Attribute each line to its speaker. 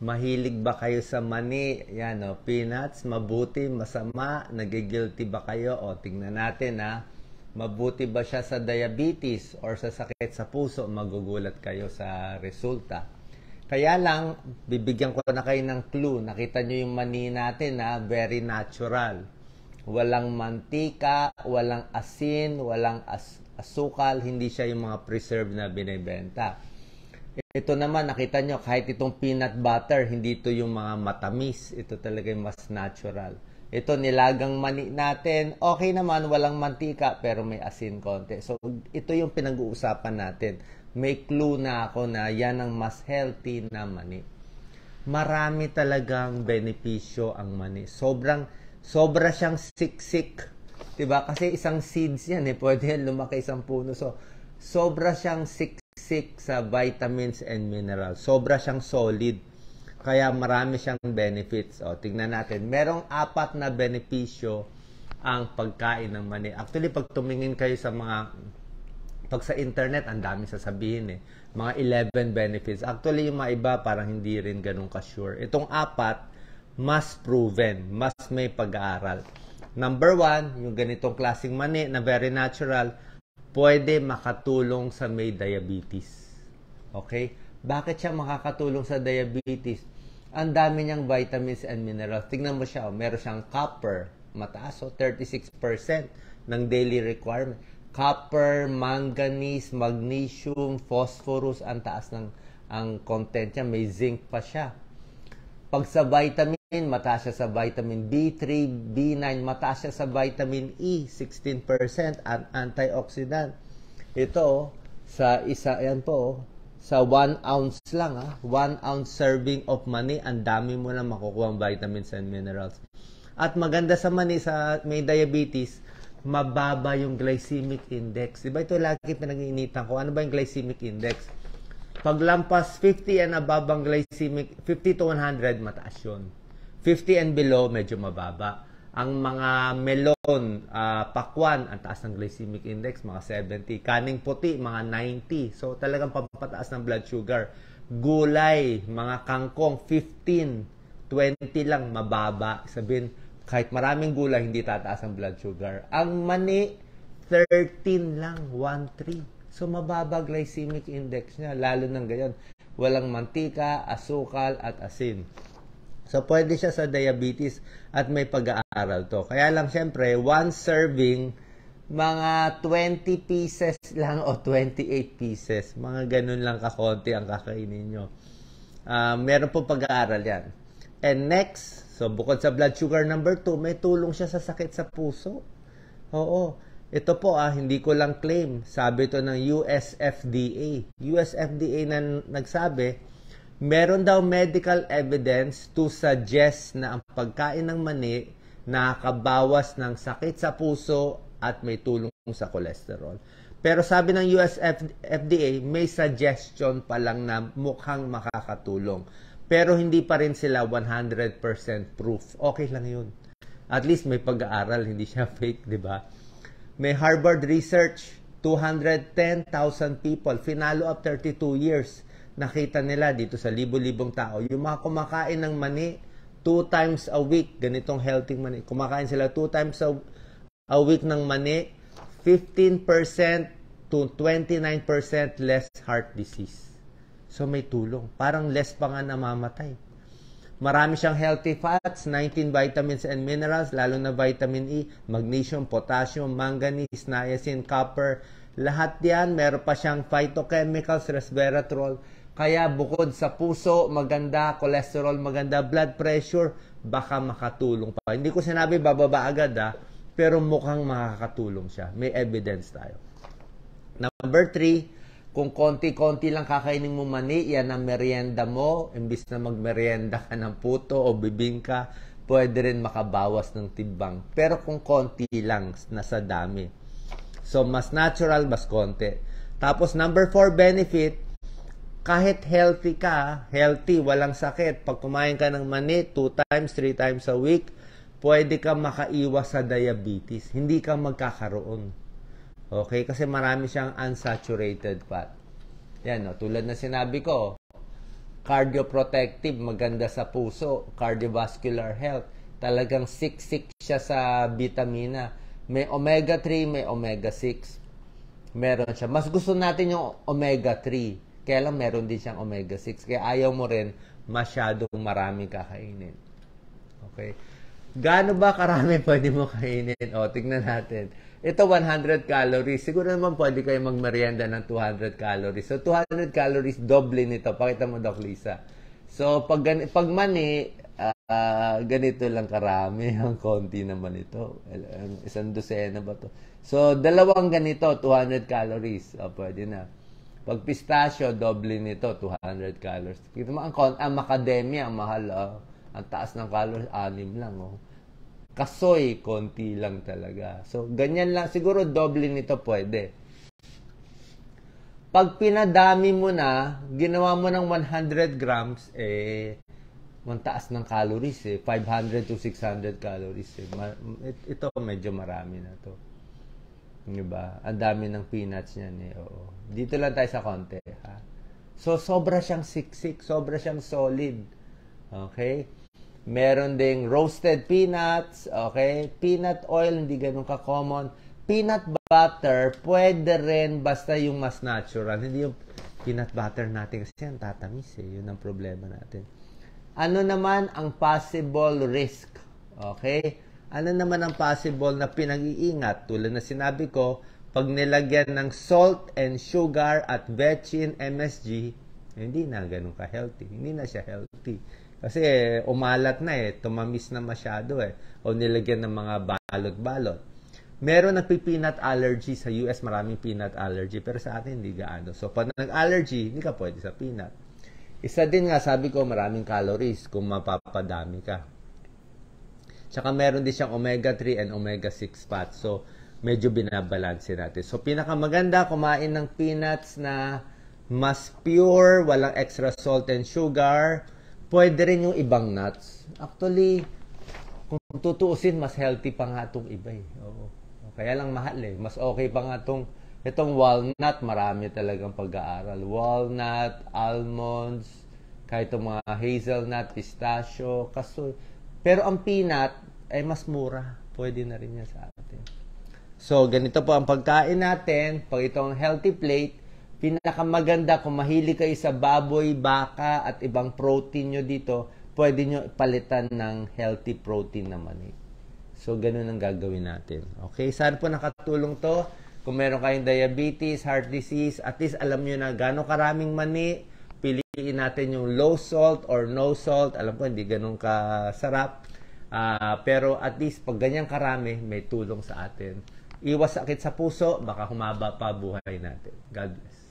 Speaker 1: Mahilig ba kayo sa mani? Yan, no? Peanuts, mabuti, masama, nagigilty ba kayo? O, tingnan natin, ha. Mabuti ba siya sa diabetes or sa sakit sa puso? Magugulat kayo sa resulta. Kaya lang, bibigyan ko na kayo ng clue. Nakita nyo yung mani natin, ha? Very natural. Walang mantika, walang asin, walang asukal, hindi siya yung mga preserved na binibenta. Ito naman, nakita nyo, kahit itong peanut butter, hindi ito yung mga matamis. Ito talaga yung mas natural. Ito, nilagang mani natin, okay naman, walang mantika, pero may asin konti. So, ito yung pinag-uusapan natin. May clue na ako na yan ang mas healthy na mani. Marami talagang benepisyo ang mani. Sobra siyang siksik. Diba? Kasi isang seeds yan eh. Pwede yan lumaki isang puno. So, sobra siyang siksik sa vitamins and minerals. Sobra siyang solid. Kaya marami siyang benefits. O, tingnan natin. Merong 4 na benepisyo ang pagkain ng mani. Actually, pag tumingin kayo sa pag sa internet, ang dami sasabihin eh. Mga 11 benefits. Actually, yung mga iba parang hindi rin ganun ka-sure. Itong 4, mas proven. Mas may pag-aaral. Number 1, yung ganitong klaseng mani na very natural, pwede makatulong sa may diabetes. Okay? Bakit siya makakatulong sa diabetes? Ang dami niyang vitamins and minerals. Tingnan mo siya, meron siyang copper, mataas, 36% ng daily requirement. Copper, manganese, magnesium, phosphorus, ang taas ng ang content niya. May zinc pa siya. Pag sa vitamin, mataas siya sa vitamin B3, B9, mataas siya sa vitamin E, 16% at antioxidant. Ito, sa sa 1 ounce lang, 1 ounce serving of mani, ang dami mo na makukuha vitamins and minerals. At maganda sa mani, sa may diabetes, mababa yung glycemic index. Diba ito lagi pinag-iinitan ko? Ano ba yung glycemic index? Pag lampas 50 and above ang glycemic, 50 to 100, mataas yun. 50 and below, medyo mababa. Ang mga melon, pakwan, ang taas ng glycemic index, mga 70. Kaning puti, mga 90. So, talagang pampataas ng blood sugar. Gulay, mga kangkong, 15. 20 lang, mababa. Sabihin, kahit maraming gulay, hindi tataas ang blood sugar. Ang mani, 13 lang, 1-3. So, mababa glycemic index niya, lalo ng gayon. Walang mantika, asukal, at asin. So, pwede siya sa diabetes at may pag-aaral to. Kaya lang, syempre, 1 serving, mga 20 pieces lang o 28 pieces. Mga ganun lang kakonti ang kakainin nyo. Meron po pag-aaral yan. And next, so bukod sa blood sugar number 2, may tulong siya sa sakit sa puso. Oo. Ito po hindi ko lang claim. Sabi ito ng US FDA. US FDA na nagsabi, meron daw medical evidence to suggest na ang pagkain ng mani nakakabawas ng sakit sa puso at may tulong sa cholesterol. Pero sabi ng US FDA, may suggestion pa lang na mukhang makakatulong. Pero hindi pa rin sila 100% proof. Okay lang yun. At least may pag-aaral, hindi siya fake, di ba? May Harvard research, 210,000 people, finalo up 32 years. Nakita nila dito sa libo-libong tao, yung mga kumakain ng mani 2 times a week, ganitong healthy mani, kumakain sila 2 times a week ng mani, 15% to 29% less heart disease. So may tulong. Parang less pa nga namamatay. Marami siyang healthy fats, 19 vitamins and minerals, lalo na vitamin E, magnesium, potassium, manganese, niacin, copper. Lahat yan, meron pa siyang phytochemicals, resveratrol. Kaya bukod sa puso, maganda, cholesterol, maganda, blood pressure, baka makatulong pa. Hindi ko sinabi bababa agad pero mukhang makakatulong siya. May evidence tayo. Number 3, kung konti-konti lang kakainin mo mani, yan ang merienda mo. Imbis na magmerienda ka ng puto o bibingka, pwede rin makabawas ng timbang. Pero kung konti lang, nasa dami. So, mas natural, mas konti. Tapos, number 4 benefit, kahit healthy ka, healthy, walang sakit, pag kumain ka ng mani 2 times, 3 times a week, pwede ka makaiwas sa diabetes. Hindi ka magkakaroon. Okay? Kasi marami siyang unsaturated fat. Yan, tulad na sinabi ko, cardioprotective, maganda sa puso, cardiovascular health. Talagang siksik siya sa vitamina. May omega-3, may omega-6. Meron siya. Mas gusto natin yung omega-3. Kaya lang meron din siyang omega-6. Kaya ayaw mo rin masyadong maraming kakainin. Okay? Gaano ba karami pwede mo kainin? O, tignan natin. Ito, 100 calories. Siguro naman pwede kayo magmerienda ng 200 calories. So, 200 calories, doble nito. Pakita mo, Doc Lisa. So, pag mani, ganito lang karami. Ang konti naman ito. Isang dosena ba to? So, dalawang ganito, 200 calories. O, pwede na. Pag pistachio, doble nito, 200 calories. Kita mo, ang macadamia, ang mahal. Ang taas ng calories, 6 lang. Kasoy, konti lang talaga. So, ganyan lang. Siguro, doble nito pwede. Pag pinadami mo na, ginawa mo ng 100 grams, ang taas ng calories, 500 to 600 calories. Ito, medyo marami na to. Diba? Ang dami ng peanuts niyan. Oo. Dito lang tayo sa konti. Ha? So, sobra siyang siksik. Sobra siyang solid. Okay? Meron ding roasted peanuts, okay? Peanut oil, hindi ganun ka-common. Peanut butter, pwede rin basta yung mas natural. Hindi yung peanut butter natin kasi yan tatamis Yun ang problema natin. Ano naman ang possible risk? Okay? Ano naman ang possible na pinag-iingat? Tulad na sinabi ko, pag nilagyan ng salt and sugar at vetchin MSG, hindi na ganun ka-healthy. Hindi na siya healthy. Kasi umalat na tumamis na masyado o nilagyan ng mga balot-balot. Meron nagpi-peanut allergy sa US, maraming peanut allergy, pero sa atin hindi gaano. So pag nag-allergy, hindi ka pwede sa peanut. Isa din nga, sabi ko, maraming calories kung mapapadami ka. Tsaka meron din siyang omega-3 and omega-6 fats. So medyo binabalanse natin. So pinakamaganda, kumain ng peanuts na mas pure, walang extra salt and sugar. Pwede rin yung ibang nuts. Actually, kung tutuusin, mas healthy pa nga itong iba Oo. Kaya lang mahal Mas okay pa nga itong walnut, marami talagang pag-aaral. Walnut, almonds, kahit itong mga hazelnut, pistachio, kasoy. Pero ang peanut ay mas mura. Pwede na rin yan sa atin. So, ganito po ang pagkain natin. Pag itong healthy plate, pinakamaganda kung mahilig kayo sa baboy, baka at ibang protein nyo dito, pwede nyo palitan ng healthy protein na mani. So, ganun ang gagawin natin. Okay? Saan po nakatulong to? Kung meron kayong diabetes, heart disease, at least alam nyo na gano'ng karaming mani, piliin natin yung low salt or no salt. Alam ko, hindi ganun kasarap. Pero at least, pag ganyan karami, may tulong sa atin. Iwas sakit sa puso, baka humaba pa buhay natin. God bless.